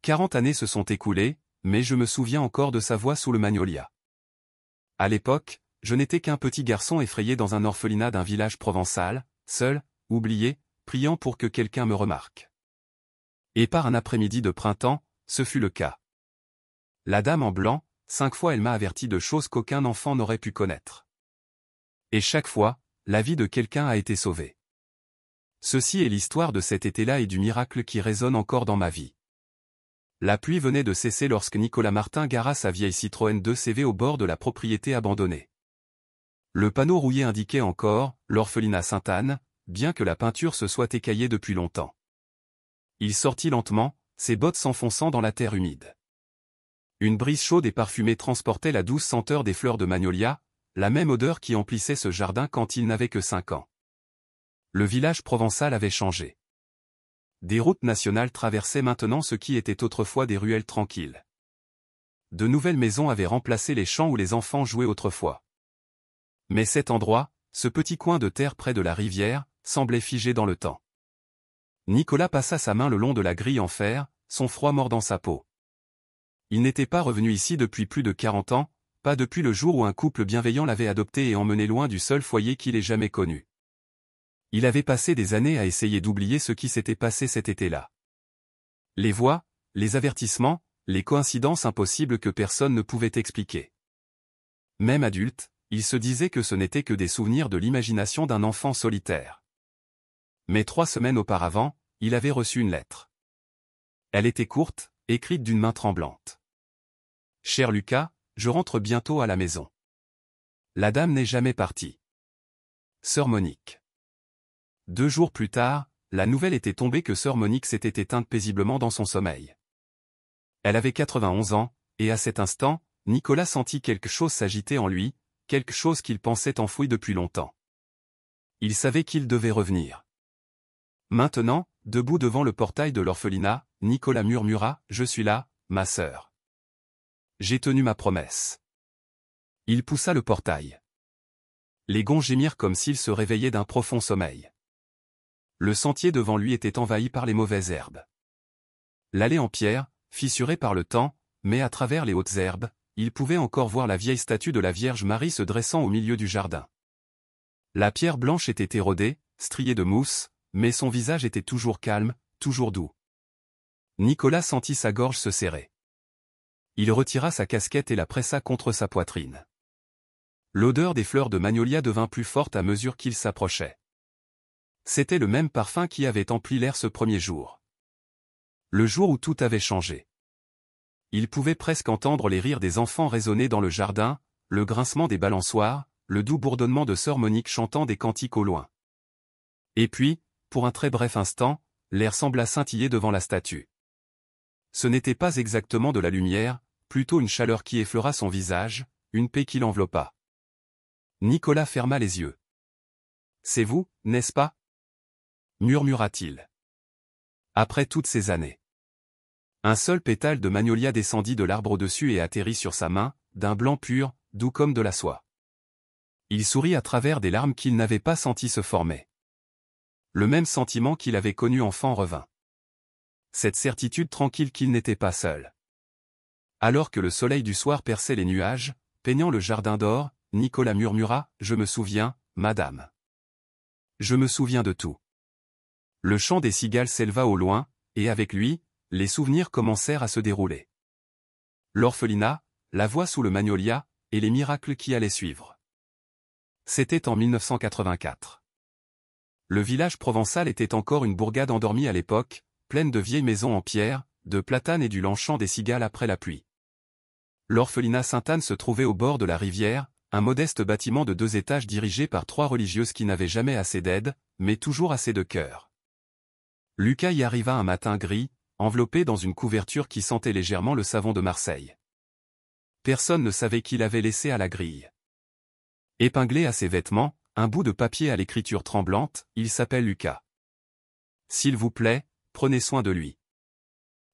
40 années se sont écoulées, mais je me souviens encore de sa voix sous le magnolia. À l'époque, je n'étais qu'un petit garçon effrayé dans un orphelinat d'un village provençal, seul, oublié, priant pour que quelqu'un me remarque. Et par un après-midi de printemps, ce fut le cas. La dame en blanc, 5 fois elle m'a averti de choses qu'aucun enfant n'aurait pu connaître. Et chaque fois, la vie de quelqu'un a été sauvée. Ceci est l'histoire de cet été-là et du miracle qui résonne encore dans ma vie. La pluie venait de cesser lorsque Nicolas Martin gara sa vieille Citroën 2CV au bord de la propriété abandonnée. Le panneau rouillé indiquait encore « L'orphelinat Sainte-Anne », bien que la peinture se soit écaillée depuis longtemps. Il sortit lentement, ses bottes s'enfonçant dans la terre humide. Une brise chaude et parfumée transportait la douce senteur des fleurs de magnolia, la même odeur qui emplissait ce jardin quand il n'avait que 5 ans. Le village provençal avait changé. Des routes nationales traversaient maintenant ce qui était autrefois des ruelles tranquilles. De nouvelles maisons avaient remplacé les champs où les enfants jouaient autrefois. Mais cet endroit, ce petit coin de terre près de la rivière, semblait figé dans le temps. Nicolas passa sa main le long de la grille en fer, son froid mordant sa peau. Il n'était pas revenu ici depuis plus de 40 ans, pas depuis le jour où un couple bienveillant l'avait adopté et emmené loin du seul foyer qu'il ait jamais connu. Il avait passé des années à essayer d'oublier ce qui s'était passé cet été-là. Les voix, les avertissements, les coïncidences impossibles que personne ne pouvait expliquer. Même adulte, il se disait que ce n'était que des souvenirs de l'imagination d'un enfant solitaire. Mais 3 semaines auparavant, il avait reçu une lettre. Elle était courte, écrite d'une main tremblante. « Cher Lucas, je rentre bientôt à la maison. La dame n'est jamais partie. Sœur Monique. » 2 jours plus tard, la nouvelle était tombée que sœur Monique s'était éteinte paisiblement dans son sommeil. Elle avait 91 ans, et à cet instant, Nicolas sentit quelque chose s'agiter en lui, quelque chose qu'il pensait enfoui depuis longtemps. Il savait qu'il devait revenir. Maintenant, debout devant le portail de l'orphelinat, Nicolas murmura « Je suis là, ma sœur. J'ai tenu ma promesse. » Il poussa le portail. Les gonds gémirent comme s'ils se réveillaient d'un profond sommeil. Le sentier devant lui était envahi par les mauvaises herbes. L'allée en pierre, fissurée par le temps, mais à travers les hautes herbes, il pouvait encore voir la vieille statue de la Vierge Marie se dressant au milieu du jardin. La pierre blanche était érodée, striée de mousse, mais son visage était toujours calme, toujours doux. Nicolas sentit sa gorge se serrer. Il retira sa casquette et la pressa contre sa poitrine. L'odeur des fleurs de magnolia devint plus forte à mesure qu'il s'approchait. C'était le même parfum qui avait empli l'air ce premier jour. Le jour où tout avait changé. Il pouvait presque entendre les rires des enfants résonner dans le jardin, le grincement des balançoires, le doux bourdonnement de sœur Monique chantant des cantiques au loin. Et puis, pour un très bref instant, l'air sembla scintiller devant la statue. Ce n'était pas exactement de la lumière, plutôt une chaleur qui effleura son visage, une paix qui l'enveloppa. Nicolas ferma les yeux. « C'est vous, n'est-ce pas ?» murmura-t-il. Après toutes ces années. Un seul pétale de magnolia descendit de l'arbre au-dessus et atterrit sur sa main, d'un blanc pur, doux comme de la soie. Il sourit à travers des larmes qu'il n'avait pas senties se former. Le même sentiment qu'il avait connu enfant revint. Cette certitude tranquille qu'il n'était pas seul. Alors que le soleil du soir perçait les nuages, peignant le jardin d'or, Nicolas murmura « Je me souviens, madame. Je me souviens de tout. » Le chant des cigales s'éleva au loin, et avec lui, les souvenirs commencèrent à se dérouler. L'orphelinat, la voix sous le magnolia, et les miracles qui allaient suivre. C'était en 1984. Le village provençal était encore une bourgade endormie à l'époque, pleine de vieilles maisons en pierre, de platanes et du lent chant des cigales après la pluie. L'orphelinat Sainte-Anne se trouvait au bord de la rivière, un modeste bâtiment de 2 étages dirigé par 3 religieuses qui n'avaient jamais assez d'aide, mais toujours assez de cœur. Lucas y arriva un matin gris, enveloppé dans une couverture qui sentait légèrement le savon de Marseille. Personne ne savait qui l'avait laissé à la grille. Épinglé à ses vêtements, un bout de papier à l'écriture tremblante, il s'appelle Lucas. S'il vous plaît, prenez soin de lui.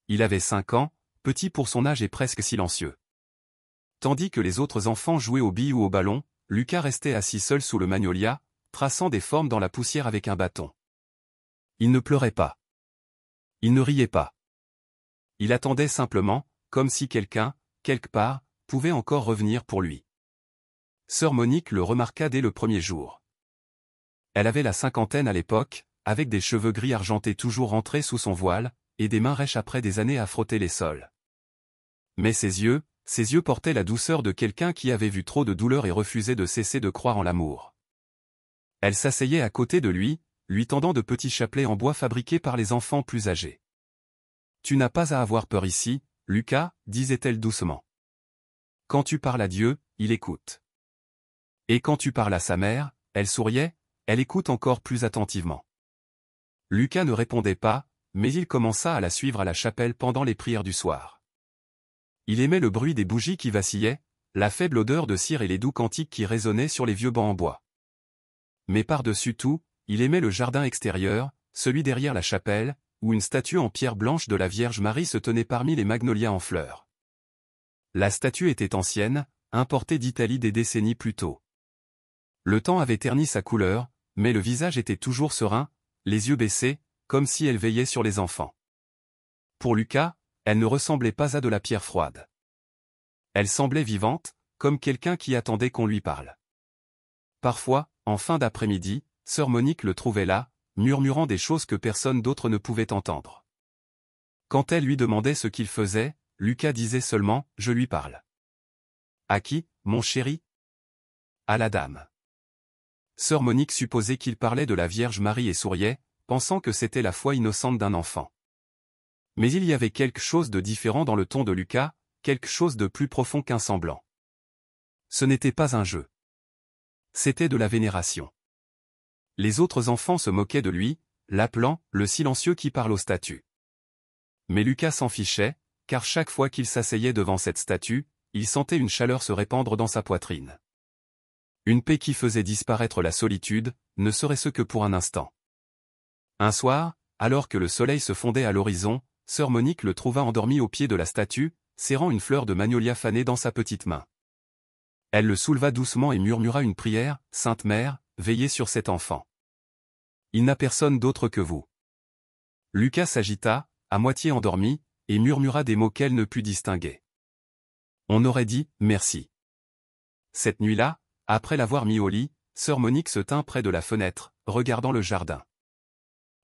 Il avait 5 ans, petit pour son âge et presque silencieux. Tandis que les autres enfants jouaient aux billes ou au ballon, Lucas restait assis seul sous le magnolia, traçant des formes dans la poussière avec un bâton. Il ne pleurait pas. Il ne riait pas. Il attendait simplement, comme si quelqu'un, quelque part, pouvait encore revenir pour lui. Sœur Monique le remarqua dès le premier jour. Elle avait la cinquantaine à l'époque, avec des cheveux gris argentés toujours rentrés sous son voile, et des mains rêches après des années à frotter les sols. Mais ses yeux portaient la douceur de quelqu'un qui avait vu trop de douleur et refusait de cesser de croire en l'amour. Elle s'asseyait à côté de lui tendant de petits chapelets en bois fabriqués par les enfants plus âgés. « Tu n'as pas à avoir peur ici, Lucas, disait-elle doucement. Quand tu parles à Dieu, il écoute. Et quand tu parles à sa mère, elle souriait, elle écoute encore plus attentivement. » Lucas ne répondait pas, mais il commença à la suivre à la chapelle pendant les prières du soir. Il aimait le bruit des bougies qui vacillaient, la faible odeur de cire et les doux cantiques qui résonnaient sur les vieux bancs en bois. Mais par-dessus tout, il aimait le jardin extérieur, celui derrière la chapelle, où une statue en pierre blanche de la Vierge Marie se tenait parmi les magnolias en fleurs. La statue était ancienne, importée d'Italie des décennies plus tôt. Le temps avait terni sa couleur, mais le visage était toujours serein, les yeux baissés, comme si elle veillait sur les enfants. Pour Lucas, elle ne ressemblait pas à de la pierre froide. Elle semblait vivante, comme quelqu'un qui attendait qu'on lui parle. Parfois, en fin d'après-midi, sœur Monique le trouvait là, murmurant des choses que personne d'autre ne pouvait entendre. Quand elle lui demandait ce qu'il faisait, Lucas disait seulement « Je lui parle ». « À qui, mon chéri ?»« À la dame. » Sœur Monique supposait qu'il parlait de la Vierge Marie et souriait, pensant que c'était la foi innocente d'un enfant. Mais il y avait quelque chose de différent dans le ton de Lucas, quelque chose de plus profond qu'un semblant. Ce n'était pas un jeu. C'était de la vénération. Les autres enfants se moquaient de lui, l'appelant « le silencieux qui parle aux statues ». Mais Lucas s'en fichait, car chaque fois qu'il s'asseyait devant cette statue, il sentait une chaleur se répandre dans sa poitrine. Une paix qui faisait disparaître la solitude, ne serait-ce que pour un instant. Un soir, alors que le soleil se fondait à l'horizon, sœur Monique le trouva endormi au pied de la statue, serrant une fleur de magnolia fanée dans sa petite main. Elle le souleva doucement et murmura une prière, « Sainte Mère, veillez sur cet enfant. Il n'a personne d'autre que vous. » Lucas s'agita, à moitié endormi, et murmura des mots qu'elle ne put distinguer. On aurait dit « merci ». Cette nuit-là, après l'avoir mis au lit, sœur Monique se tint près de la fenêtre, regardant le jardin.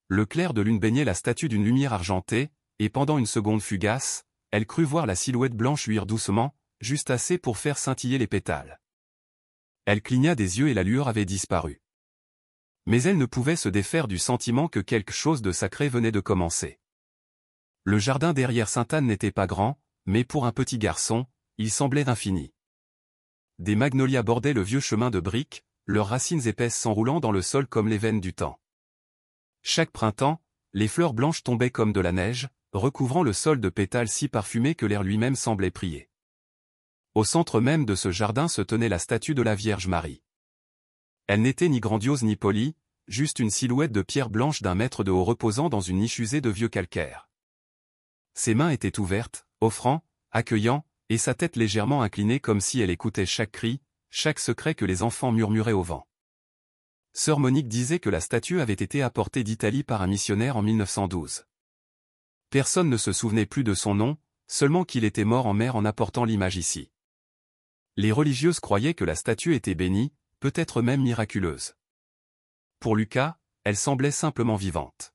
Le clair de lune baignait la statue d'une lumière argentée, et pendant une seconde fugace, elle crut voir la silhouette blanche luire doucement, juste assez pour faire scintiller les pétales. Elle cligna des yeux et la lueur avait disparu. Mais elle ne pouvait se défaire du sentiment que quelque chose de sacré venait de commencer. Le jardin derrière Sainte-Anne n'était pas grand, mais pour un petit garçon, il semblait infini. Des magnolias bordaient le vieux chemin de briques, leurs racines épaisses s'enroulant dans le sol comme les veines du temps. Chaque printemps, les fleurs blanches tombaient comme de la neige, recouvrant le sol de pétales si parfumés que l'air lui-même semblait prier. Au centre même de ce jardin se tenait la statue de la Vierge Marie. Elle n'était ni grandiose ni polie, juste une silhouette de pierre blanche d'un mètre de haut reposant dans une niche usée de vieux calcaire. Ses mains étaient ouvertes, offrant, accueillant, et sa tête légèrement inclinée comme si elle écoutait chaque cri, chaque secret que les enfants murmuraient au vent. Sœur Monique disait que la statue avait été apportée d'Italie par un missionnaire en 1912. Personne ne se souvenait plus de son nom, seulement qu'il était mort en mer en apportant l'image ici. Les religieuses croyaient que la statue était bénie, peut-être même miraculeuse. Pour Lucas, elle semblait simplement vivante.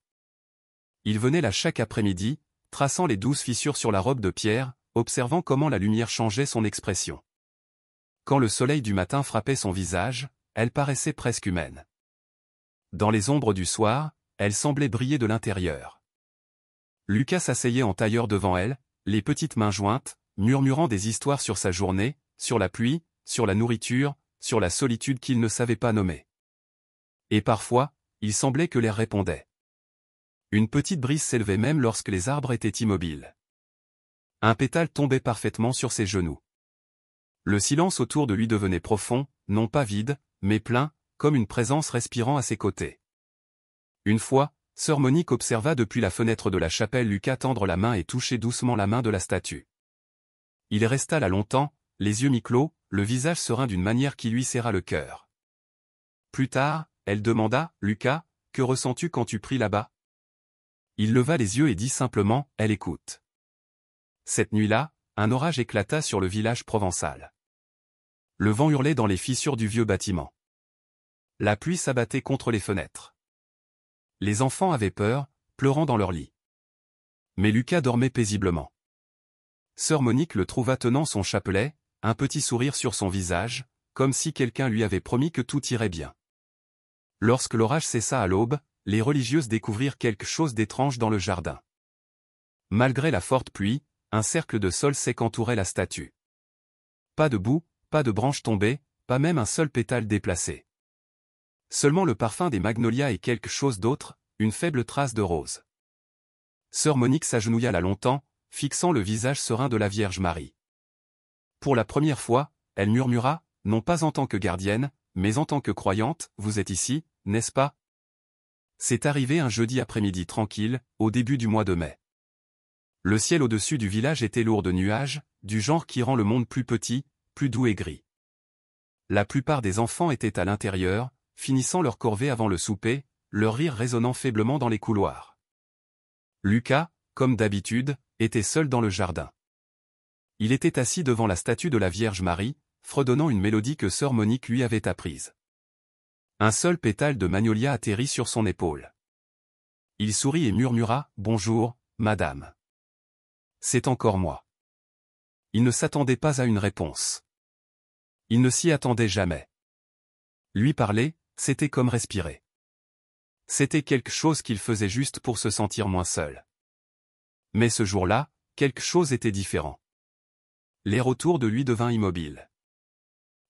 Il venait là chaque après-midi, traçant les 12 fissures sur la robe de pierre, observant comment la lumière changeait son expression. Quand le soleil du matin frappait son visage, elle paraissait presque humaine. Dans les ombres du soir, elle semblait briller de l'intérieur. Lucas s'asseyait en tailleur devant elle, les petites mains jointes, murmurant des histoires sur sa journée, sur la pluie, sur la nourriture, sur la solitude qu'il ne savait pas nommer. Et parfois, il semblait que l'air répondait. Une petite brise s'élevait même lorsque les arbres étaient immobiles. Un pétale tombait parfaitement sur ses genoux. Le silence autour de lui devenait profond, non pas vide, mais plein, comme une présence respirant à ses côtés. Une fois, sœur Monique observa depuis la fenêtre de la chapelle Lucas tendre la main et toucher doucement la main de la statue. Il resta là longtemps, les yeux mi-clos, le visage serein d'une manière qui lui serra le cœur. Plus tard, elle demanda, « Lucas, que ressens-tu quand tu pries là-bas » Il leva les yeux et dit simplement, « Elle écoute. » Cette nuit-là, un orage éclata sur le village provençal. Le vent hurlait dans les fissures du vieux bâtiment. La pluie s'abattait contre les fenêtres. Les enfants avaient peur, pleurant dans leur lit. Mais Lucas dormait paisiblement. Sœur Monique le trouva tenant son chapelet, un petit sourire sur son visage, comme si quelqu'un lui avait promis que tout irait bien. Lorsque l'orage cessa à l'aube, les religieuses découvrirent quelque chose d'étrange dans le jardin. Malgré la forte pluie, un cercle de sol sec entourait la statue. Pas de boue, pas de branches tombées, pas même un seul pétale déplacé. Seulement le parfum des magnolias et quelque chose d'autre, une faible trace de rose. Sœur Monique s'agenouilla là longtemps, fixant le visage serein de la Vierge Marie. Pour la première fois, elle murmura, non pas en tant que gardienne, mais en tant que croyante, vous êtes ici, n'est-ce pas? C'est arrivé un jeudi après-midi tranquille, au début du mois de mai. Le ciel au-dessus du village était lourd de nuages, du genre qui rend le monde plus petit, plus doux et gris. La plupart des enfants étaient à l'intérieur, finissant leur corvée avant le souper, leur rire résonnant faiblement dans les couloirs. Lucas, comme d'habitude, était seul dans le jardin. Il était assis devant la statue de la Vierge Marie, fredonnant une mélodie que sœur Monique lui avait apprise. Un seul pétale de magnolia atterrit sur son épaule. Il sourit et murmura « Bonjour, madame. » C'est encore moi. Il ne s'attendait pas à une réponse. Il ne s'y attendait jamais. Lui parler, c'était comme respirer. C'était quelque chose qu'il faisait juste pour se sentir moins seul. Mais ce jour-là, quelque chose était différent. L'air autour de lui devint immobile.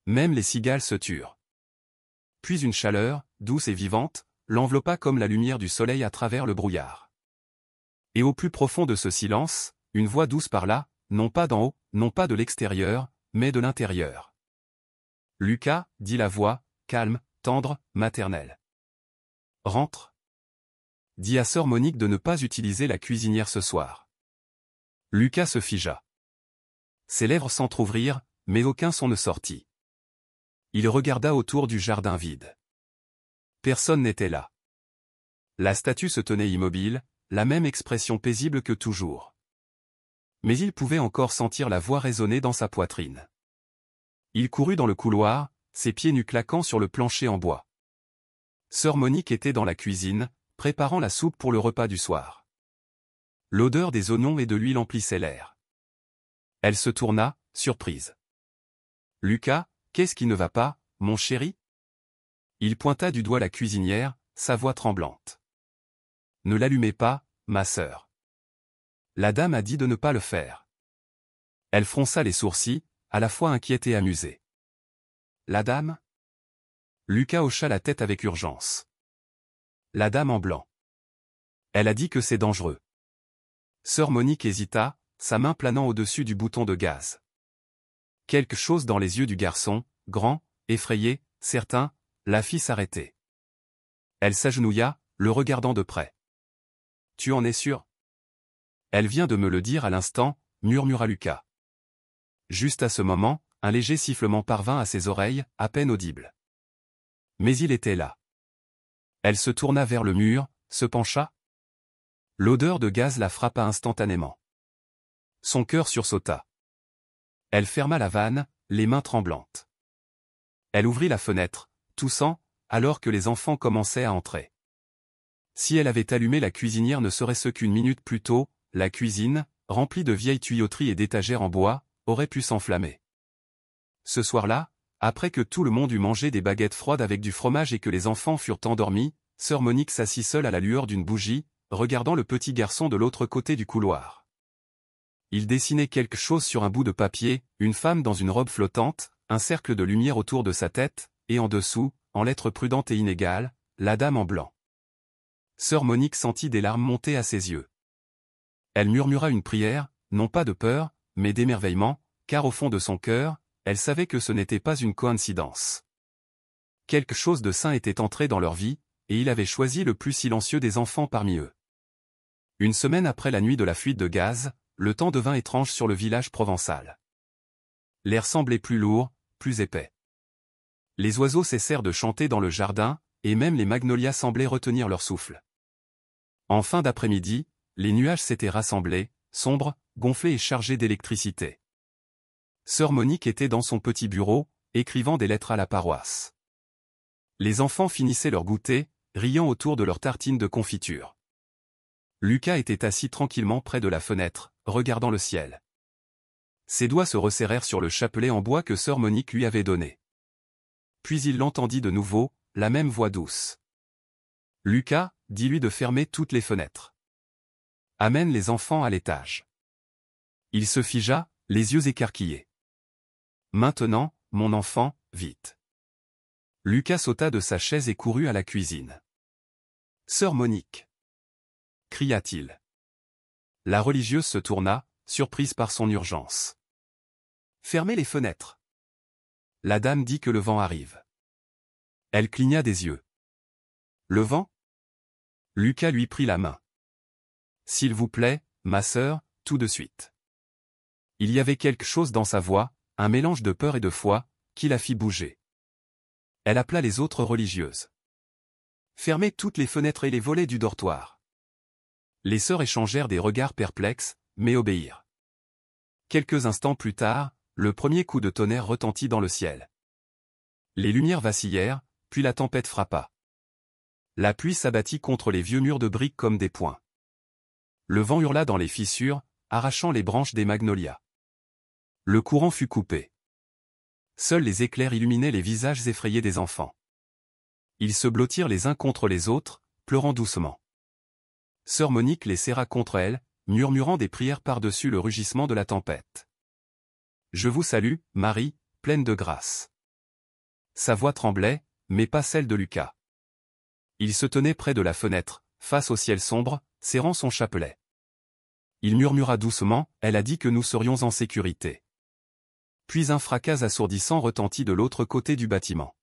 Même les cigales se turent. Puis une chaleur, douce et vivante, l'enveloppa comme la lumière du soleil à travers le brouillard. Et au plus profond de ce silence, une voix douce parla, non pas d'en haut, non pas de l'extérieur, mais de l'intérieur. « Lucas, dit la voix, calme, tendre, maternelle. Rentre. Dis à sœur Monique de ne pas utiliser la cuisinière ce soir. » Lucas se figea. Ses lèvres s'entr'ouvrirent, mais aucun son ne sortit. Il regarda autour du jardin vide. Personne n'était là. La statue se tenait immobile, la même expression paisible que toujours. Mais il pouvait encore sentir la voix résonner dans sa poitrine. Il courut dans le couloir, ses pieds nus claquant sur le plancher en bois. Sœur Monique était dans la cuisine, préparant la soupe pour le repas du soir. L'odeur des oignons et de l'huile emplissait l'air. Elle se tourna, surprise. « Lucas, qu'est-ce qui ne va pas, mon chéri ?» Il pointa du doigt la cuisinière, sa voix tremblante. « Ne l'allumez pas, ma sœur. La dame a dit de ne pas le faire. » Elle fronça les sourcils, à la fois inquiète et amusée. « La dame ?» Lucas hocha la tête avec urgence. « La dame en blanc. Elle a dit que c'est dangereux. » Sœur Monique hésita, sa main planant au-dessus du bouton de gaz. Quelque chose dans les yeux du garçon, grand, effrayé, certain, la fit s'arrêter. Elle s'agenouilla, le regardant de près. « Tu en es sûr ? » « Elle vient de me le dire à l'instant, » murmura Lucas. Juste à ce moment, un léger sifflement parvint à ses oreilles, à peine audible. Mais il était là. Elle se tourna vers le mur, se pencha. L'odeur de gaz la frappa instantanément. Son cœur sursauta. Elle ferma la vanne, les mains tremblantes. Elle ouvrit la fenêtre, toussant, alors que les enfants commençaient à entrer. Si elle avait allumé la cuisinière ne serait-ce qu'une minute plus tôt, la cuisine, remplie de vieilles tuyauteries et d'étagères en bois, aurait pu s'enflammer. Ce soir-là, après que tout le monde eut mangé des baguettes froides avec du fromage et que les enfants furent endormis, sœur Monique s'assit seule à la lueur d'une bougie, regardant le petit garçon de l'autre côté du couloir. Il dessinait quelque chose sur un bout de papier, une femme dans une robe flottante, un cercle de lumière autour de sa tête, et en dessous, en lettres prudentes et inégales, la dame en blanc. Sœur Monique sentit des larmes monter à ses yeux. Elle murmura une prière, non pas de peur, mais d'émerveillement, car au fond de son cœur, elle savait que ce n'était pas une coïncidence. Quelque chose de saint était entré dans leur vie, et il avait choisi le plus silencieux des enfants parmi eux. Une semaine après la nuit de la fuite de gaz, le temps devint étrange sur le village provençal. L'air semblait plus lourd, plus épais. Les oiseaux cessèrent de chanter dans le jardin, et même les magnolias semblaient retenir leur souffle. En fin d'après-midi, les nuages s'étaient rassemblés, sombres, gonflé et chargé d'électricité. Sœur Monique était dans son petit bureau, écrivant des lettres à la paroisse. Les enfants finissaient leur goûter, riant autour de leur tartine de confiture. Lucas était assis tranquillement près de la fenêtre, regardant le ciel. Ses doigts se resserrèrent sur le chapelet en bois que sœur Monique lui avait donné. Puis il l'entendit de nouveau, la même voix douce. « Lucas, dis-lui de fermer toutes les fenêtres. Amène les enfants à l'étage. » Il se figea, les yeux écarquillés. « Maintenant, mon enfant, vite. » Lucas sauta de sa chaise et courut à la cuisine. « Sœur Monique !» cria-t-il. La religieuse se tourna, surprise par son urgence. « Fermez les fenêtres. » La dame dit que le vent arrive. Elle cligna des yeux. « Le vent ?» Lucas lui prit la main. « S'il vous plaît, ma sœur, tout de suite. » Il y avait quelque chose dans sa voix, un mélange de peur et de foi, qui la fit bouger. Elle appela les autres religieuses. « Fermez toutes les fenêtres et les volets du dortoir. » Les sœurs échangèrent des regards perplexes, mais obéirent. Quelques instants plus tard, le premier coup de tonnerre retentit dans le ciel. Les lumières vacillèrent, puis la tempête frappa. La pluie s'abattit contre les vieux murs de briques comme des poings. Le vent hurla dans les fissures, arrachant les branches des magnolias. Le courant fut coupé. Seuls les éclairs illuminaient les visages effrayés des enfants. Ils se blottirent les uns contre les autres, pleurant doucement. Sœur Monique les serra contre elle, murmurant des prières par-dessus le rugissement de la tempête. « Je vous salue, Marie, pleine de grâce. » Sa voix tremblait, mais pas celle de Lucas. Il se tenait près de la fenêtre, face au ciel sombre, serrant son chapelet. Il murmura doucement, « Elle a dit que nous serions en sécurité. » Puis un fracas assourdissant retentit de l'autre côté du bâtiment.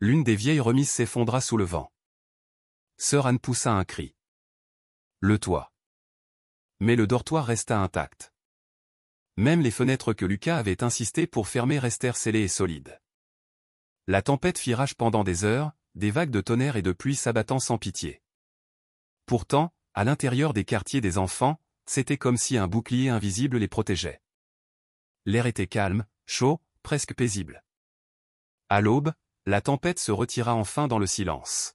L'une des vieilles remises s'effondra sous le vent. Sœur Anne poussa un cri. Le toit. Mais le dortoir resta intact. Même les fenêtres que Lucas avait insisté pour fermer restèrent scellées et solides. La tempête fit rage pendant des heures, des vagues de tonnerre et de pluie s'abattant sans pitié. Pourtant, à l'intérieur des quartiers des enfants, c'était comme si un bouclier invisible les protégeait. L'air était calme, chaud, presque paisible. À l'aube, la tempête se retira enfin dans le silence.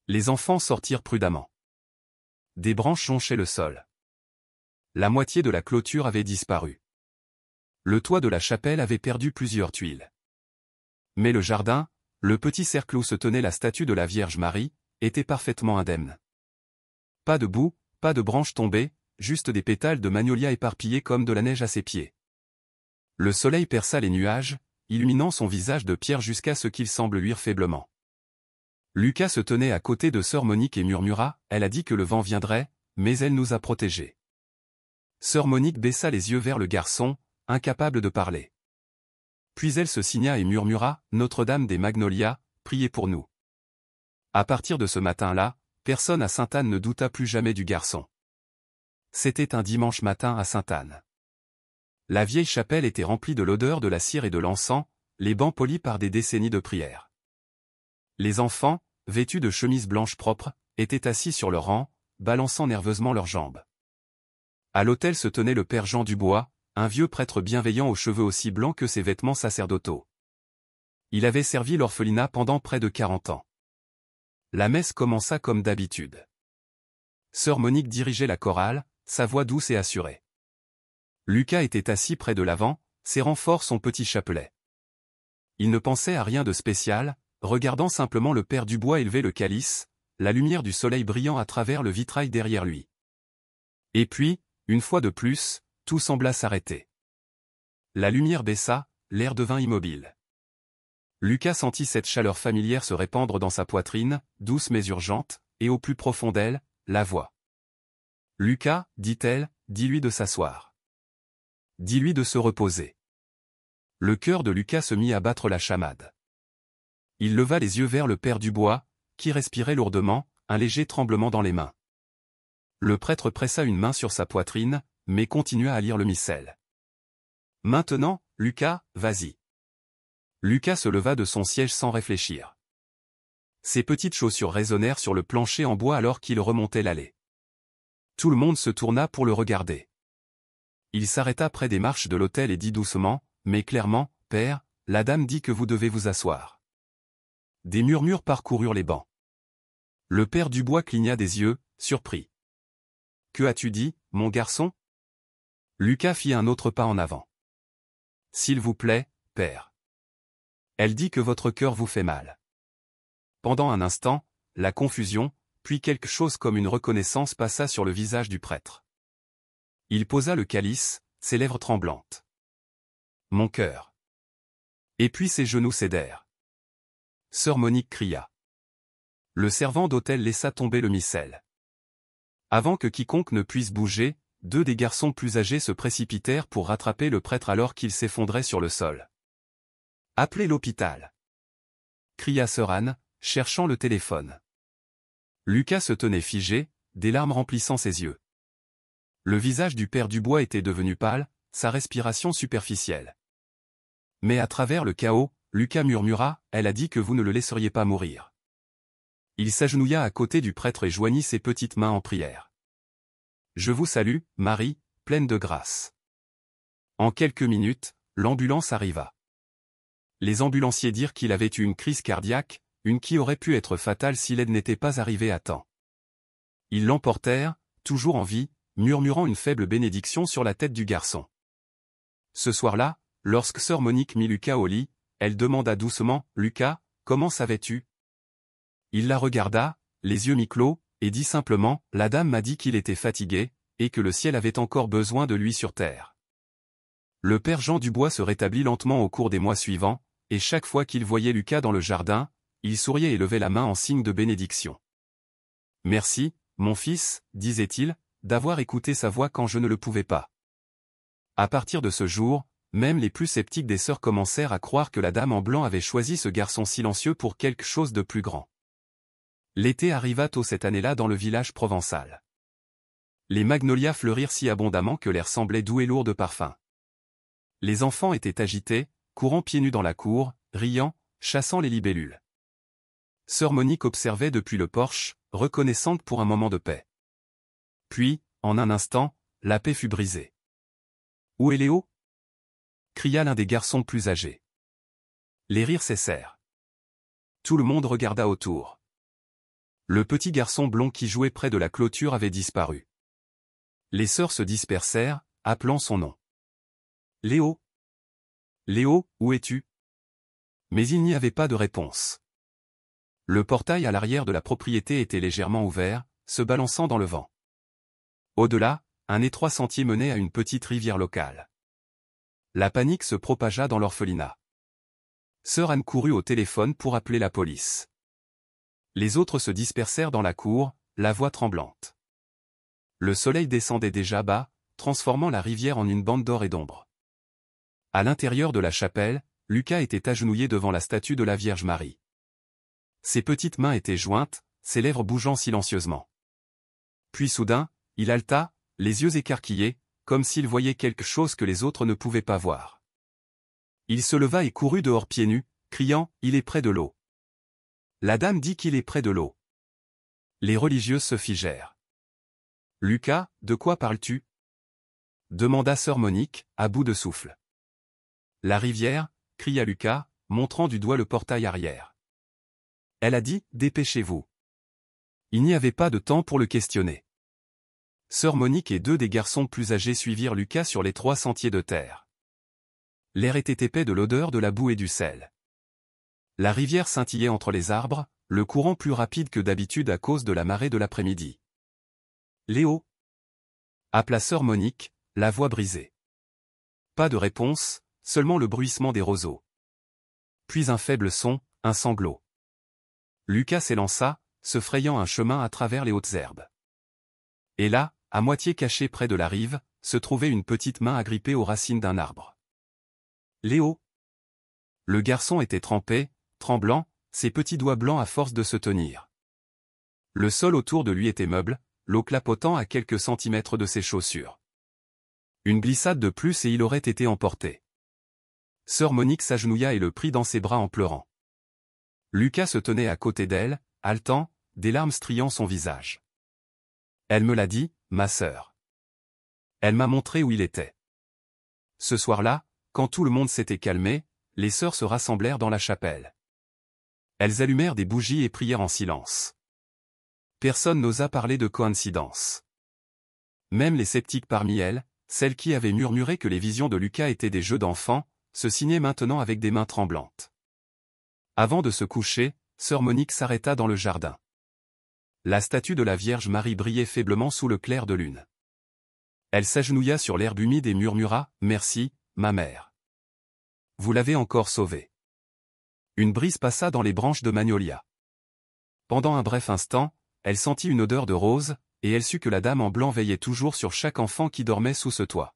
Les enfants sortirent prudemment. Des branches jonchaient le sol. La moitié de la clôture avait disparu. Le toit de la chapelle avait perdu plusieurs tuiles. Mais le jardin, le petit cercle où se tenait la statue de la Vierge Marie, était parfaitement indemne. Pas de boue, pas de branches tombées, juste des pétales de magnolia éparpillés comme de la neige à ses pieds. Le soleil perça les nuages, illuminant son visage de pierre jusqu'à ce qu'il semble luire faiblement. Lucas se tenait à côté de sœur Monique et murmura, « Elle a dit que le vent viendrait, mais elle nous a protégés. » Sœur Monique baissa les yeux vers le garçon, incapable de parler. Puis elle se signa et murmura, « Notre-Dame des Magnolias, priez pour nous. » À partir de ce matin-là, personne à Sainte-Anne ne douta plus jamais du garçon. C'était un dimanche matin à Sainte-Anne. La vieille chapelle était remplie de l'odeur de la cire et de l'encens, les bancs polis par des décennies de prières. Les enfants, vêtus de chemises blanches propres, étaient assis sur leur rang, balançant nerveusement leurs jambes. À l'autel se tenait le père Jean Dubois, un vieux prêtre bienveillant aux cheveux aussi blancs que ses vêtements sacerdotaux. Il avait servi l'orphelinat pendant près de 40 ans. La messe commença comme d'habitude. Sœur Monique dirigeait la chorale, sa voix douce et assurée. Lucas était assis près de l'avant, serrant fort son petit chapelet. Il ne pensait à rien de spécial, regardant simplement le père Dubois élever le calice, la lumière du soleil brillant à travers le vitrail derrière lui. Et puis, une fois de plus, tout sembla s'arrêter. La lumière baissa, l'air devint immobile. Lucas sentit cette chaleur familière se répandre dans sa poitrine, douce mais urgente, et au plus profond d'elle, la voix. « Lucas, dit-elle, dis-lui de s'asseoir. Dis-lui de se reposer. » Le cœur de Lucas se mit à battre la chamade. Il leva les yeux vers le père Dubois, qui respirait lourdement, un léger tremblement dans les mains. Le prêtre pressa une main sur sa poitrine, mais continua à lire le missel. « Maintenant, Lucas, vas-y. » Lucas se leva de son siège sans réfléchir. Ses petites chaussures résonnèrent sur le plancher en bois alors qu'il remontait l'allée. Tout le monde se tourna pour le regarder. Il s'arrêta près des marches de l'hôtel et dit doucement, mais clairement, « Père, la dame dit que vous devez vous asseoir. » Des murmures parcoururent les bancs. Le père Dubois cligna des yeux, surpris. « Que as-tu dit, mon garçon ?» Lucas fit un autre pas en avant. « S'il vous plaît, père. Elle dit que votre cœur vous fait mal. » Pendant un instant, la confusion, puis quelque chose comme une reconnaissance passa sur le visage du prêtre. Il posa le calice, ses lèvres tremblantes. « Mon cœur. » Et puis ses genoux cédèrent. Sœur Monique cria. Le servant d'hôtel laissa tomber le missel. Avant que quiconque ne puisse bouger, deux des garçons plus âgés se précipitèrent pour rattraper le prêtre alors qu'il s'effondrait sur le sol. « Appelez l'hôpital !» cria sœur Anne, cherchant le téléphone. Lucas se tenait figé, des larmes remplissant ses yeux. Le visage du père Dubois était devenu pâle, sa respiration superficielle. Mais à travers le chaos, Lucas murmura, « Elle a dit que vous ne le laisseriez pas mourir. » Il s'agenouilla à côté du prêtre et joignit ses petites mains en prière. « Je vous salue, Marie, pleine de grâce. » En quelques minutes, l'ambulance arriva. Les ambulanciers dirent qu'il avait eu une crise cardiaque, une qui aurait pu être fatale si l'aide n'était pas arrivée à temps. Ils l'emportèrent, toujours en vie, murmurant une faible bénédiction sur la tête du garçon. Ce soir-là, lorsque sœur Monique mit Lucas au lit, elle demanda doucement, « Lucas, comment savais-tu » Il la regarda, les yeux mi-clos, et dit simplement, « La dame m'a dit qu'il était fatigué, et que le ciel avait encore besoin de lui sur terre. » Le père Jean Dubois se rétablit lentement au cours des mois suivants, et chaque fois qu'il voyait Lucas dans le jardin, il souriait et levait la main en signe de bénédiction. « Merci, mon fils, disait-il, d'avoir écouté sa voix quand je ne le pouvais pas. » À partir de ce jour, même les plus sceptiques des sœurs commencèrent à croire que la dame en blanc avait choisi ce garçon silencieux pour quelque chose de plus grand. L'été arriva tôt cette année-là dans le village provençal. Les magnolias fleurirent si abondamment que l'air semblait doux et lourd de parfum. Les enfants étaient agités, courant pieds nus dans la cour, riant, chassant les libellules. Sœur Monique observait depuis le porche, reconnaissante pour un moment de paix. Puis, en un instant, la paix fut brisée. « Où est Léo » cria l'un des garçons plus âgés. Les rires cessèrent. Tout le monde regarda autour. Le petit garçon blond qui jouait près de la clôture avait disparu. Les sœurs se dispersèrent, appelant son nom. « Léo ! Léo, où es-tu » Mais il n'y avait pas de réponse. Le portail à l'arrière de la propriété était légèrement ouvert, se balançant dans le vent. Au-delà, un étroit sentier menait à une petite rivière locale. La panique se propagea dans l'orphelinat. Sœur Anne courut au téléphone pour appeler la police. Les autres se dispersèrent dans la cour, la voix tremblante. Le soleil descendait déjà bas, transformant la rivière en une bande d'or et d'ombre. À l'intérieur de la chapelle, Lucas était agenouillé devant la statue de la Vierge Marie. Ses petites mains étaient jointes, ses lèvres bougeant silencieusement. Puis soudain, il haleta, les yeux écarquillés, comme s'il voyait quelque chose que les autres ne pouvaient pas voir. Il se leva et courut dehors pieds nus, criant, « Il est près de l'eau. » La dame dit qu'il est près de l'eau. Les religieuses se figèrent. « Lucas, de quoi parles-tu » demanda sœur Monique, à bout de souffle. « La rivière » cria Lucas, montrant du doigt le portail arrière. Elle a dit, « Dépêchez-vous. » Il n'y avait pas de temps pour le questionner. Sœur Monique et deux des garçons plus âgés suivirent Lucas sur l'étroit sentier de terre. L'air était épais de l'odeur de la boue et du sel. La rivière scintillait entre les arbres, le courant plus rapide que d'habitude à cause de la marée de l'après-midi. « Léo » appela sœur Monique, la voix brisée. Pas de réponse, seulement le bruissement des roseaux. Puis un faible son, un sanglot. Lucas s'élança, se frayant un chemin à travers les hautes herbes. Et là, à moitié caché près de la rive, se trouvait une petite main agrippée aux racines d'un arbre. « Léo » Le garçon était trempé, tremblant, ses petits doigts blancs à force de se tenir. Le sol autour de lui était meuble, l'eau clapotant à quelques centimètres de ses chaussures. Une glissade de plus et il aurait été emporté. Sœur Monique s'agenouilla et le prit dans ses bras en pleurant. Lucas se tenait à côté d'elle, haletant, des larmes striant son visage. « Elle me l'a dit, ma sœur. Elle m'a montré où il était. » ce soir-là, quand tout le monde s'était calmé, les sœurs se rassemblèrent dans la chapelle. Elles allumèrent des bougies et prièrent en silence. Personne n'osa parler de coïncidence. Même les sceptiques parmi elles, celles qui avaient murmuré que les visions de Lucas étaient des jeux d'enfants, se signaient maintenant avec des mains tremblantes. Avant de se coucher, sœur Monique s'arrêta dans le jardin. La statue de la Vierge Marie brillait faiblement sous le clair de lune. Elle s'agenouilla sur l'herbe humide et murmura « Merci, ma mère. Vous l'avez encore sauvée. » Une brise passa dans les branches de magnolia. Pendant un bref instant, elle sentit une odeur de rose, et elle sut que la dame en blanc veillait toujours sur chaque enfant qui dormait sous ce toit.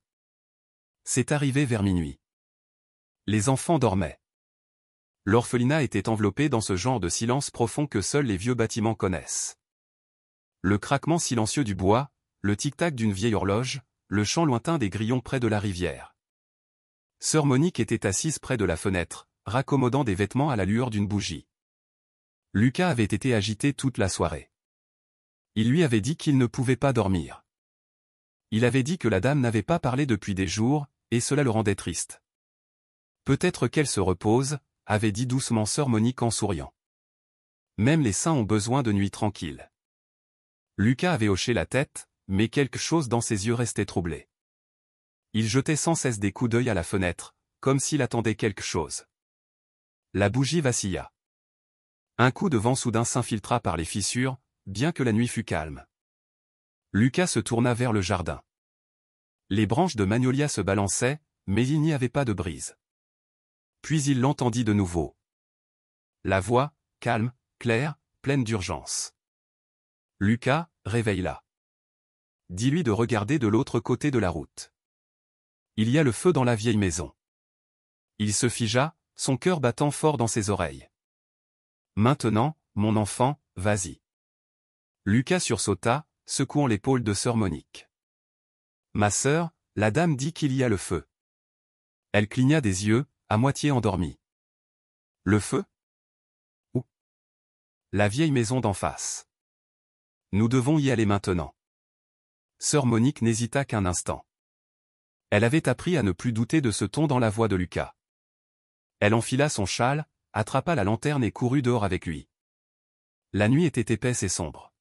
C'est arrivé vers minuit. Les enfants dormaient. L'orphelinat était enveloppé dans ce genre de silence profond que seuls les vieux bâtiments connaissent. Le craquement silencieux du bois, le tic-tac d'une vieille horloge, le chant lointain des grillons près de la rivière. Sœur Monique était assise près de la fenêtre, raccommodant des vêtements à la lueur d'une bougie. Lucas avait été agité toute la soirée. Il lui avait dit qu'il ne pouvait pas dormir. Il avait dit que la dame n'avait pas parlé depuis des jours, et cela le rendait triste. Peut-être qu'elle se repose, avait dit doucement sœur Monique en souriant. Même les saints ont besoin de nuits tranquilles. Lucas avait hoché la tête, mais quelque chose dans ses yeux restait troublé. Il jetait sans cesse des coups d'œil à la fenêtre, comme s'il attendait quelque chose. La bougie vacilla. Un coup de vent soudain s'infiltra par les fissures, bien que la nuit fût calme. Lucas se tourna vers le jardin. Les branches de magnolia se balançaient, mais il n'y avait pas de brise. Puis il l'entendit de nouveau. La voix, calme, claire, pleine d'urgence. « Lucas, réveille-la. Dis-lui de regarder de l'autre côté de la route. Il y a le feu dans la vieille maison. » Il se figea, son cœur battant fort dans ses oreilles. « Maintenant, mon enfant, vas-y. » Lucas sursauta, secouant l'épaule de sœur Monique. « Ma sœur, la dame dit qu'il y a le feu. » Elle cligna des yeux, à moitié endormie. « Le feu ? Où ? » ?»« La vieille maison d'en face. Nous devons y aller maintenant. » Sœur Monique n'hésita qu'un instant. Elle avait appris à ne plus douter de ce ton dans la voix de Lucas. Elle enfila son châle, attrapa la lanterne et courut dehors avec lui. La nuit était épaisse et sombre.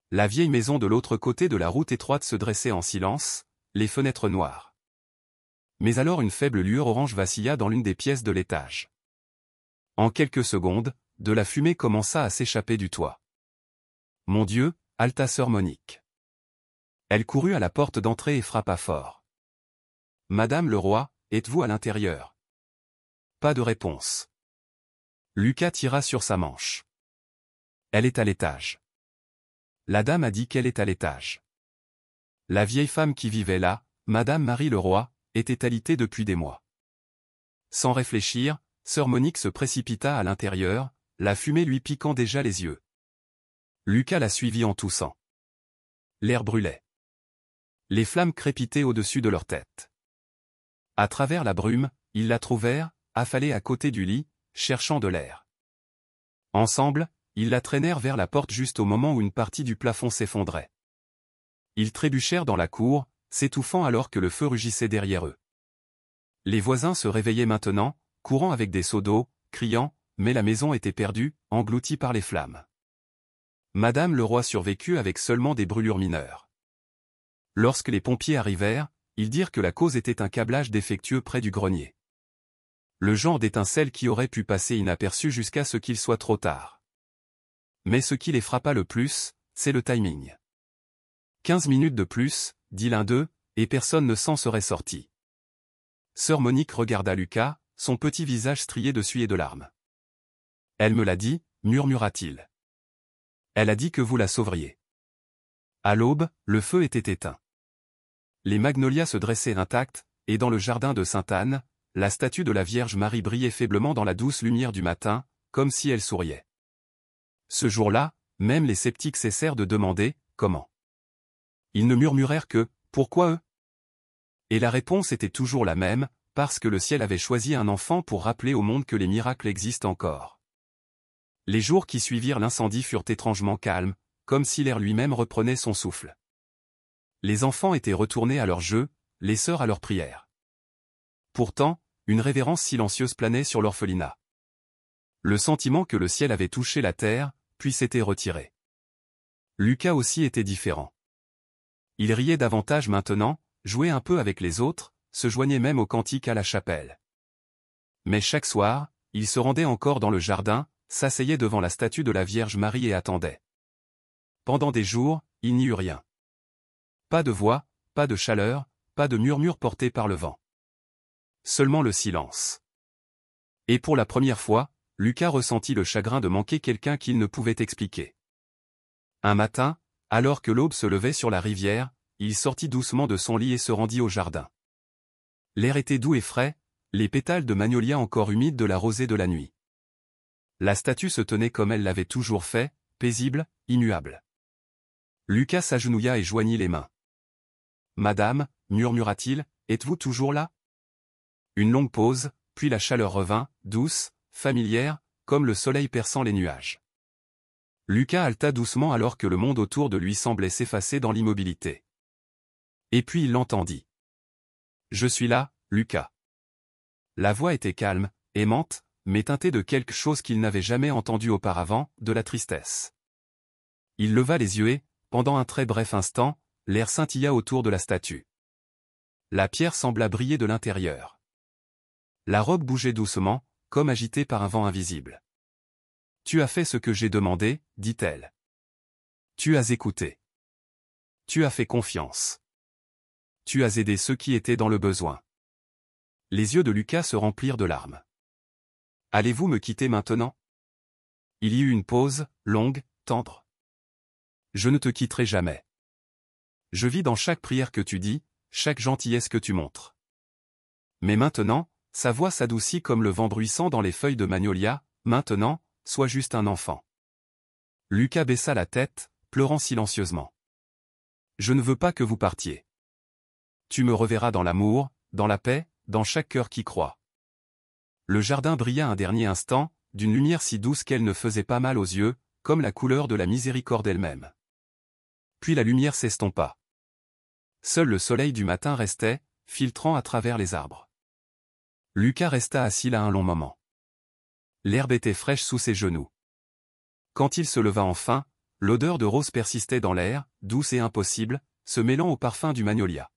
La vieille maison de l'autre côté de la route étroite se dressait en silence, les fenêtres noires. Mais alors une faible lueur orange vacilla dans l'une des pièces de l'étage. En quelques secondes, de la fumée commença à s'échapper du toit. « Mon Dieu !» haleta sœur Monique. Elle courut à la porte d'entrée et frappa fort. « Madame le roi, êtes-vous à l'intérieur ?» Pas de réponse. Lucas tira sur sa manche. « Elle est à l'étage. » La dame a dit qu'elle est à l'étage. La vieille femme qui vivait là, Madame Marie le roi, était alitée depuis des mois. Sans réfléchir, sœur Monique se précipita à l'intérieur, la fumée lui piquant déjà les yeux. Lucas la suivit en toussant. L'air brûlait. Les flammes crépitaient au-dessus de leur tête. À travers la brume, ils la trouvèrent, affalée à côté du lit, cherchant de l'air. Ensemble, ils la traînèrent vers la porte juste au moment où une partie du plafond s'effondrait. Ils trébuchèrent dans la cour, s'étouffant alors que le feu rugissait derrière eux. Les voisins se réveillaient maintenant, courant avec des seaux d'eau, criant, mais la maison était perdue, engloutie par les flammes. Madame le roi survécut avec seulement des brûlures mineures. Lorsque les pompiers arrivèrent, ils dirent que la cause était un câblage défectueux près du grenier. Le genre d'étincelle qui aurait pu passer inaperçu jusqu'à ce qu'il soit trop tard. Mais ce qui les frappa le plus, c'est le timing. 15 minutes de plus, dit l'un d'eux, et personne ne s'en serait sorti. Sœur Monique regarda Lucas, son petit visage strié de suie et de larmes. « Elle me l'a dit, » murmura-t-il. « Elle a dit que vous la sauveriez. » À l'aube, le feu était éteint. Les magnolias se dressaient intactes, et dans le jardin de Sainte-Anne, la statue de la Vierge Marie brillait faiblement dans la douce lumière du matin, comme si elle souriait. Ce jour-là, même les sceptiques cessèrent de demander « Comment ?» Ils ne murmurèrent que « Pourquoi eux ?» Et la réponse était toujours la même, parce que le ciel avait choisi un enfant pour rappeler au monde que les miracles existent encore. Les jours qui suivirent l'incendie furent étrangement calmes, comme si l'air lui-même reprenait son souffle. Les enfants étaient retournés à leurs jeux, les sœurs à leurs prières. Pourtant, une révérence silencieuse planait sur l'orphelinat. Le sentiment que le ciel avait touché la terre, puis s'était retiré. Lucas aussi était différent. Il riait davantage maintenant, jouait un peu avec les autres, se joignait même aux cantiques à la chapelle. Mais chaque soir, il se rendait encore dans le jardin, s'asseyait devant la statue de la Vierge Marie et attendait. Pendant des jours, il n'y eut rien. Pas de voix, pas de chaleur, pas de murmure porté par le vent. Seulement le silence. Et pour la première fois, Lucas ressentit le chagrin de manquer quelqu'un qu'il ne pouvait expliquer. Un matin, alors que l'aube se levait sur la rivière, il sortit doucement de son lit et se rendit au jardin. L'air était doux et frais, les pétales de magnolia encore humides de la rosée de la nuit. La statue se tenait comme elle l'avait toujours fait, paisible, immuable. Lucas s'agenouilla et joignit les mains. « Madame, murmura-t-il, êtes-vous toujours là ?» Une longue pause, puis la chaleur revint, douce, familière, comme le soleil perçant les nuages. Lucas haleta doucement alors que le monde autour de lui semblait s'effacer dans l'immobilité. Et puis il l'entendit. « Je suis là, Lucas. » La voix était calme, aimante, mais teintée de quelque chose qu'il n'avait jamais entendu auparavant, de la tristesse. Il leva les yeux et, pendant un très bref instant, l'air scintilla autour de la statue. La pierre sembla briller de l'intérieur. La robe bougeait doucement, comme agitée par un vent invisible. « Tu as fait ce que j'ai demandé, dit-elle. Tu as écouté. Tu as fait confiance. Tu as aidé ceux qui étaient dans le besoin. » Les yeux de Lucas se remplirent de larmes. « Allez-vous me quitter maintenant ?» Il y eut une pause, longue, tendre. « Je ne te quitterai jamais. Je vis dans chaque prière que tu dis, chaque gentillesse que tu montres. » Mais maintenant, sa voix s'adoucit comme le vent bruissant dans les feuilles de magnolia, maintenant, sois juste un enfant. Lucas baissa la tête, pleurant silencieusement. « Je ne veux pas que vous partiez. Tu me reverras dans l'amour, dans la paix, dans chaque cœur qui croit. » Le jardin brilla un dernier instant, d'une lumière si douce qu'elle ne faisait pas mal aux yeux, comme la couleur de la miséricorde elle-même. Puis la lumière s'estompa. Seul le soleil du matin restait, filtrant à travers les arbres. Lucas resta assis là un long moment. L'herbe était fraîche sous ses genoux. Quand il se leva enfin, l'odeur de rose persistait dans l'air, douce et impossible, se mêlant au parfum du magnolia.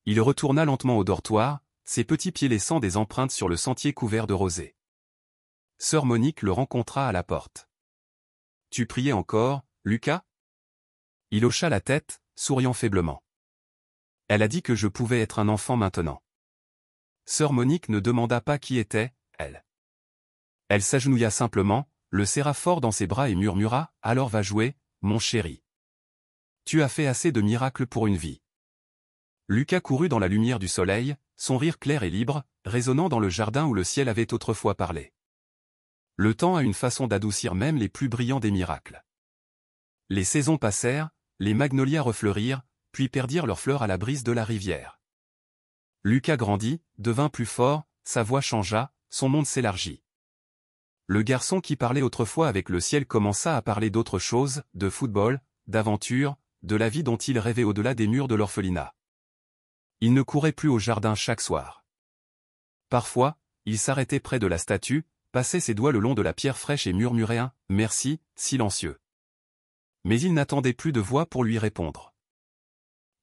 Il retourna lentement au dortoir, ses petits pieds laissant des empreintes sur le sentier couvert de rosée. Sœur Monique le rencontra à la porte. « Tu priais encore, Lucas ?» Il hocha la tête, souriant faiblement. « Elle a dit que je pouvais être un enfant maintenant. » Sœur Monique ne demanda pas qui était, elle. Elle s'agenouilla simplement, le serra fort dans ses bras et murmura, « Alors va jouer, mon chéri. Tu as fait assez de miracles pour une vie. » Lucas courut dans la lumière du soleil, son rire clair et libre, résonnant dans le jardin où le ciel avait autrefois parlé. Le temps a une façon d'adoucir même les plus brillants des miracles. Les saisons passèrent, les magnolias refleurirent, puis perdirent leurs fleurs à la brise de la rivière. Lucas grandit, devint plus fort, sa voix changea, son monde s'élargit. Le garçon qui parlait autrefois avec le ciel commença à parler d'autre chose, de football, d'aventure, de la vie dont il rêvait au-delà des murs de l'orphelinat. Il ne courait plus au jardin chaque soir. Parfois, il s'arrêtait près de la statue, passait ses doigts le long de la pierre fraîche et murmurait un « merci » silencieux. Mais il n'attendait plus de voix pour lui répondre.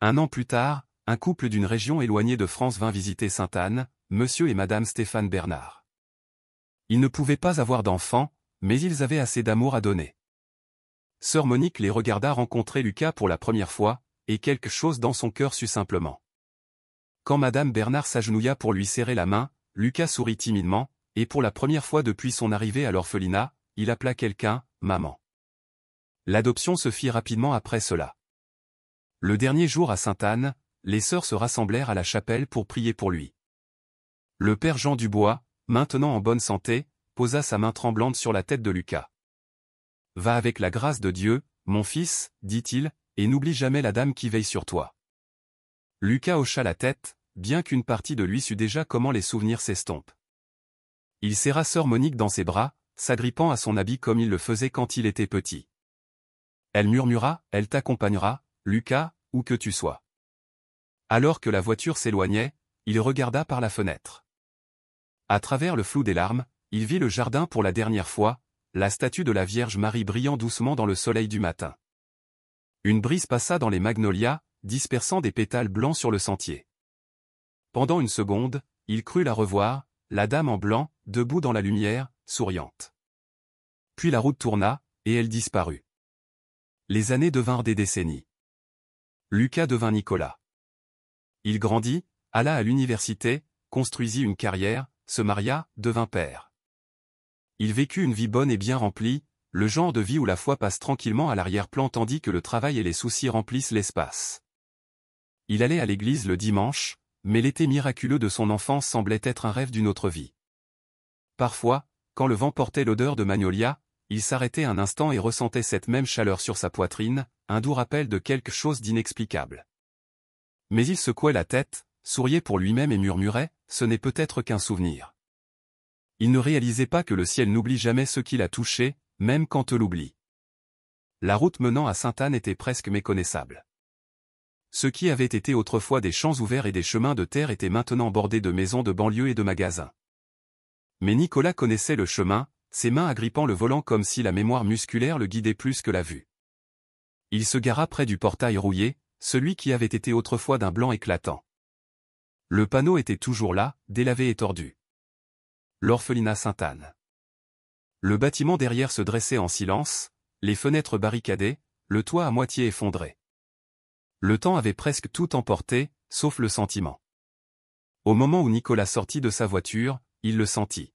Un an plus tard, un couple d'une région éloignée de France vint visiter Sainte-Anne, monsieur et madame Stéphane Bernard. Ils ne pouvaient pas avoir d'enfants, mais ils avaient assez d'amour à donner. Sœur Monique les regarda rencontrer Lucas pour la première fois, et quelque chose dans son cœur sut simplement. Quand madame Bernard s'agenouilla pour lui serrer la main, Lucas sourit timidement, et pour la première fois depuis son arrivée à l'orphelinat, il appela quelqu'un « maman ». L'adoption se fit rapidement après cela. Le dernier jour à Sainte-Anne, les sœurs se rassemblèrent à la chapelle pour prier pour lui. Le père Jean Dubois, maintenant en bonne santé, posa sa main tremblante sur la tête de Lucas. « Va avec la grâce de Dieu, mon fils, dit-il, et n'oublie jamais la dame qui veille sur toi. » Lucas hocha la tête, bien qu'une partie de lui sût déjà comment les souvenirs s'estompent. Il serra sœur Monique dans ses bras, s'agrippant à son habit comme il le faisait quand il était petit. Elle murmura, « Elle t'accompagnera, Lucas, où que tu sois. » Alors que la voiture s'éloignait, il regarda par la fenêtre. À travers le flou des larmes, il vit le jardin pour la dernière fois, la statue de la Vierge Marie brillant doucement dans le soleil du matin. Une brise passa dans les magnolias, dispersant des pétales blancs sur le sentier. Pendant une seconde, il crut la revoir, la dame en blanc, debout dans la lumière, souriante. Puis la route tourna, et elle disparut. Les années devinrent des décennies. Lucas devint Nicolas. Il grandit, alla à l'université, construisit une carrière, se maria, devint père. Il vécut une vie bonne et bien remplie, le genre de vie où la foi passe tranquillement à l'arrière-plan tandis que le travail et les soucis remplissent l'espace. Il allait à l'église le dimanche, mais l'été miraculeux de son enfance semblait être un rêve d'une autre vie. Parfois, quand le vent portait l'odeur de magnolia, il s'arrêtait un instant et ressentait cette même chaleur sur sa poitrine, un doux rappel de quelque chose d'inexplicable. Mais il secouait la tête, souriait pour lui-même et murmurait, « Ce n'est peut-être qu'un souvenir ». Il ne réalisait pas que le ciel n'oublie jamais ceux qui l'a touché, même quand eux l'oublient. La route menant à Sainte-Anne était presque méconnaissable. Ce qui avait été autrefois des champs ouverts et des chemins de terre était maintenant bordé de maisons de banlieue et de magasins. Mais Nicolas connaissait le chemin, ses mains agrippant le volant comme si la mémoire musculaire le guidait plus que la vue. Il se gara près du portail rouillé, celui qui avait été autrefois d'un blanc éclatant. Le panneau était toujours là, délavé et tordu. L'orphelinat Sainte-Anne. Le bâtiment derrière se dressait en silence, les fenêtres barricadées, le toit à moitié effondré. Le temps avait presque tout emporté, sauf le sentiment. Au moment où Nicolas sortit de sa voiture, il le sentit.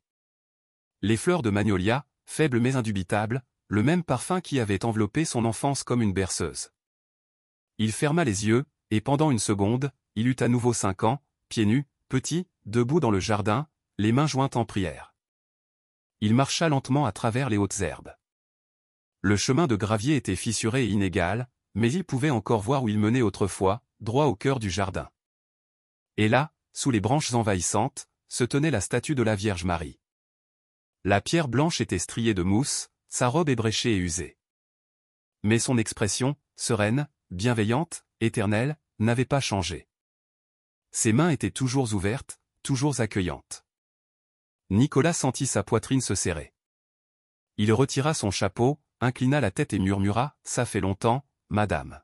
Les fleurs de magnolia, faibles mais indubitables, le même parfum qui avait enveloppé son enfance comme une berceuse. Il ferma les yeux, et pendant une seconde, il eut à nouveau 5 ans, pieds nus, petit, debout dans le jardin, les mains jointes en prière. Il marcha lentement à travers les hautes herbes. Le chemin de gravier était fissuré et inégal, mais il pouvait encore voir où il menait autrefois, droit au cœur du jardin. Et là, sous les branches envahissantes, se tenait la statue de la Vierge Marie. La pierre blanche était striée de mousse, sa robe ébréchée et usée. Mais son expression, sereine, bienveillante, éternelle, n'avait pas changé. Ses mains étaient toujours ouvertes, toujours accueillantes. Nicolas sentit sa poitrine se serrer. Il retira son chapeau, inclina la tête et murmura, « Ça fait longtemps, madame. »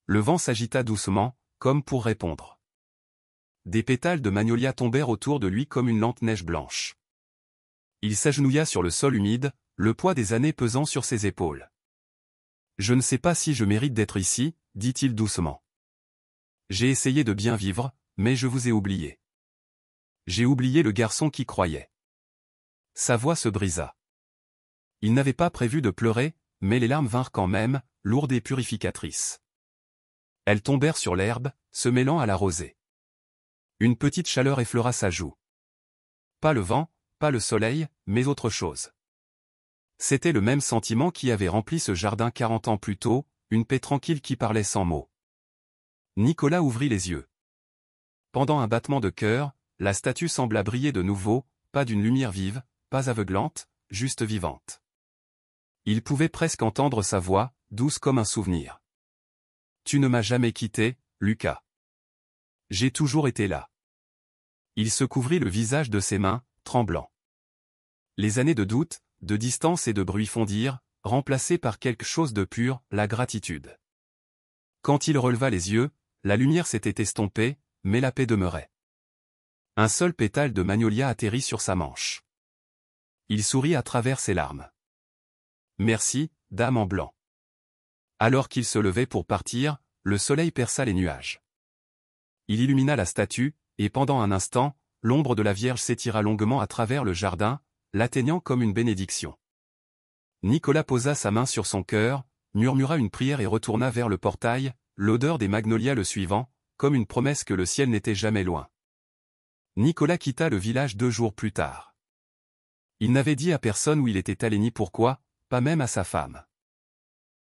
Le vent s'agita doucement, comme pour répondre. Des pétales de magnolia tombèrent autour de lui comme une lente neige blanche. Il s'agenouilla sur le sol humide, le poids des années pesant sur ses épaules. « Je ne sais pas si je mérite d'être ici, » dit-il doucement. « J'ai essayé de bien vivre, mais je vous ai oublié. J'ai oublié le garçon qui croyait. » Sa voix se brisa. Il n'avait pas prévu de pleurer, mais les larmes vinrent quand même, lourdes et purificatrices. Elles tombèrent sur l'herbe, se mêlant à la rosée. Une petite chaleur effleura sa joue. Pas le vent, pas le soleil, mais autre chose. C'était le même sentiment qui avait rempli ce jardin 40 ans plus tôt, une paix tranquille qui parlait sans mots. Nicolas ouvrit les yeux. Pendant un battement de cœur, la statue sembla briller de nouveau, pas d'une lumière vive, pas aveuglante, juste vivante. Il pouvait presque entendre sa voix, douce comme un souvenir. « Tu ne m'as jamais quitté, Lucas. J'ai toujours été là. » Il se couvrit le visage de ses mains, tremblant. Les années de doute, de distance et de bruit fondirent, remplacées par quelque chose de pur, la gratitude. Quand il releva les yeux, la lumière s'était estompée, mais la paix demeurait. Un seul pétale de magnolia atterrit sur sa manche. Il sourit à travers ses larmes. « Merci, dame en blanc. » Alors qu'il se levait pour partir, le soleil perça les nuages. Il illumina la statue, et pendant un instant, l'ombre de la Vierge s'étira longuement à travers le jardin, l'atteignant comme une bénédiction. Nicolas posa sa main sur son cœur, murmura une prière et retourna vers le portail, l'odeur des magnolias le suivant, comme une promesse que le ciel n'était jamais loin. Nicolas quitta le village 2 jours plus tard. Il n'avait dit à personne où il était allé ni pourquoi, pas même à sa femme.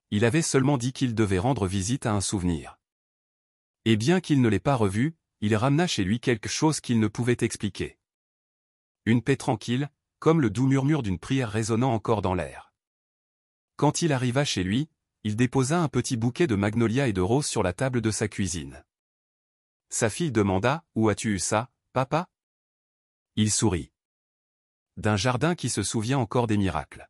Il avait seulement dit qu'il devait rendre visite à un souvenir. Et bien qu'il ne l'ait pas revu, il ramena chez lui quelque chose qu'il ne pouvait expliquer. Une paix tranquille, comme le doux murmure d'une prière résonnant encore dans l'air. Quand il arriva chez lui, il déposa un petit bouquet de magnolias et de roses sur la table de sa cuisine. Sa fille demanda, « Où as-tu eu ça, papa ?» Il sourit. D'un jardin qui se souvient encore des miracles.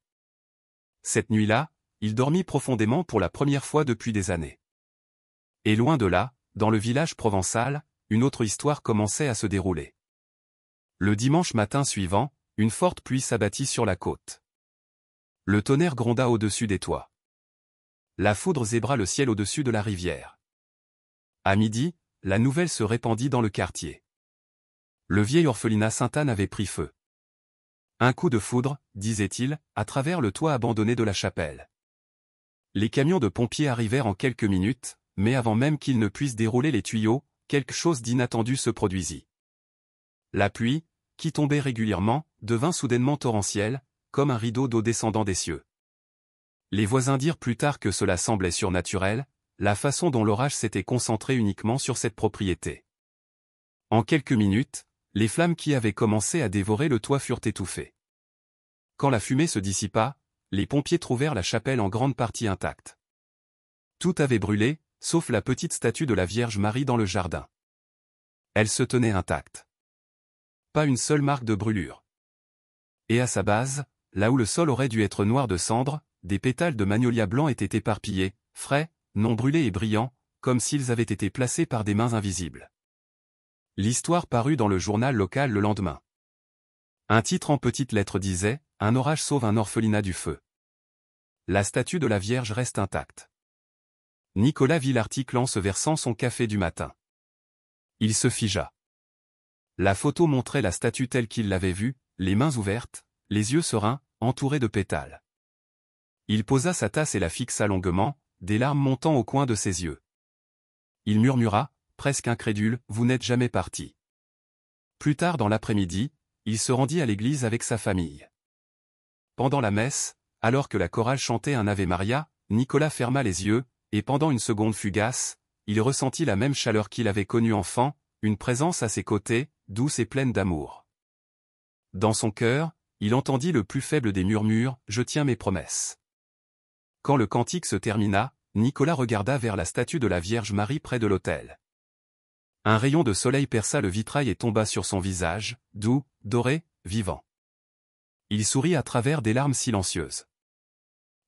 Cette nuit-là, il dormit profondément pour la première fois depuis des années. Et loin de là, dans le village provençal, une autre histoire commençait à se dérouler. Le dimanche matin suivant, une forte pluie s'abattit sur la côte. Le tonnerre gronda au-dessus des toits. La foudre zébra le ciel au-dessus de la rivière. À midi, la nouvelle se répandit dans le quartier. Le vieil orphelinat Sainte-Anne avait pris feu. Un coup de foudre, disait-il, à travers le toit abandonné de la chapelle. Les camions de pompiers arrivèrent en quelques minutes, mais avant même qu'ils ne puissent dérouler les tuyaux, quelque chose d'inattendu se produisit. La pluie, qui tombait régulièrement, devint soudainement torrentielle, comme un rideau d'eau descendant des cieux. Les voisins dirent plus tard que cela semblait surnaturel, la façon dont l'orage s'était concentré uniquement sur cette propriété. En quelques minutes, les flammes qui avaient commencé à dévorer le toit furent étouffées. Quand la fumée se dissipa, les pompiers trouvèrent la chapelle en grande partie intacte. Tout avait brûlé, sauf la petite statue de la Vierge Marie dans le jardin. Elle se tenait intacte. Pas une seule marque de brûlure. Et à sa base, là où le sol aurait dû être noir de cendre, des pétales de magnolia blanc étaient éparpillés, frais, non brûlés et brillants, comme s'ils avaient été placés par des mains invisibles. L'histoire parut dans le journal local le lendemain. Un titre en petites lettres disait « Un orage sauve un orphelinat du feu ». La statue de la Vierge reste intacte. Nicolas vit l'article en se versant son café du matin. Il se figea. La photo montrait la statue telle qu'il l'avait vue, les mains ouvertes, les yeux sereins, entourés de pétales. Il posa sa tasse et la fixa longuement, des larmes montant au coin de ses yeux. Il murmura, presque incrédule, « Vous n'êtes jamais parti. » Plus tard dans l'après-midi, il se rendit à l'église avec sa famille. Pendant la messe, alors que la chorale chantait un Ave Maria, Nicolas ferma les yeux, et pendant une seconde fugace, il ressentit la même chaleur qu'il avait connue enfant, une présence à ses côtés, douce et pleine d'amour. Dans son cœur, il entendit le plus faible des murmures, « Je tiens mes promesses. » Quand le cantique se termina, Nicolas regarda vers la statue de la Vierge Marie près de l'autel. Un rayon de soleil perça le vitrail et tomba sur son visage, doux, doré, vivant. Il sourit à travers des larmes silencieuses.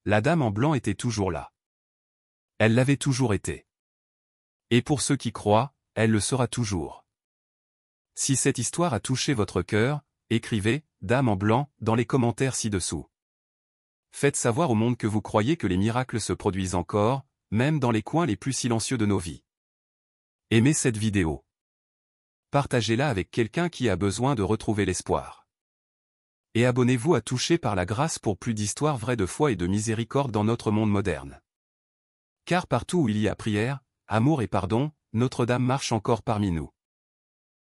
La dame en blanc était toujours là. Elle l'avait toujours été. Et pour ceux qui croient, elle le sera toujours. Si cette histoire a touché votre cœur, écrivez « Dame en blanc » dans les commentaires ci-dessous. Faites savoir au monde que vous croyez que les miracles se produisent encore, même dans les coins les plus silencieux de nos vies. Aimez cette vidéo. Partagez-la avec quelqu'un qui a besoin de retrouver l'espoir. Et abonnez-vous à Touché par la grâce pour plus d'histoires vraies de foi et de miséricorde dans notre monde moderne. Car partout où il y a prière, amour et pardon, Notre-Dame marche encore parmi nous.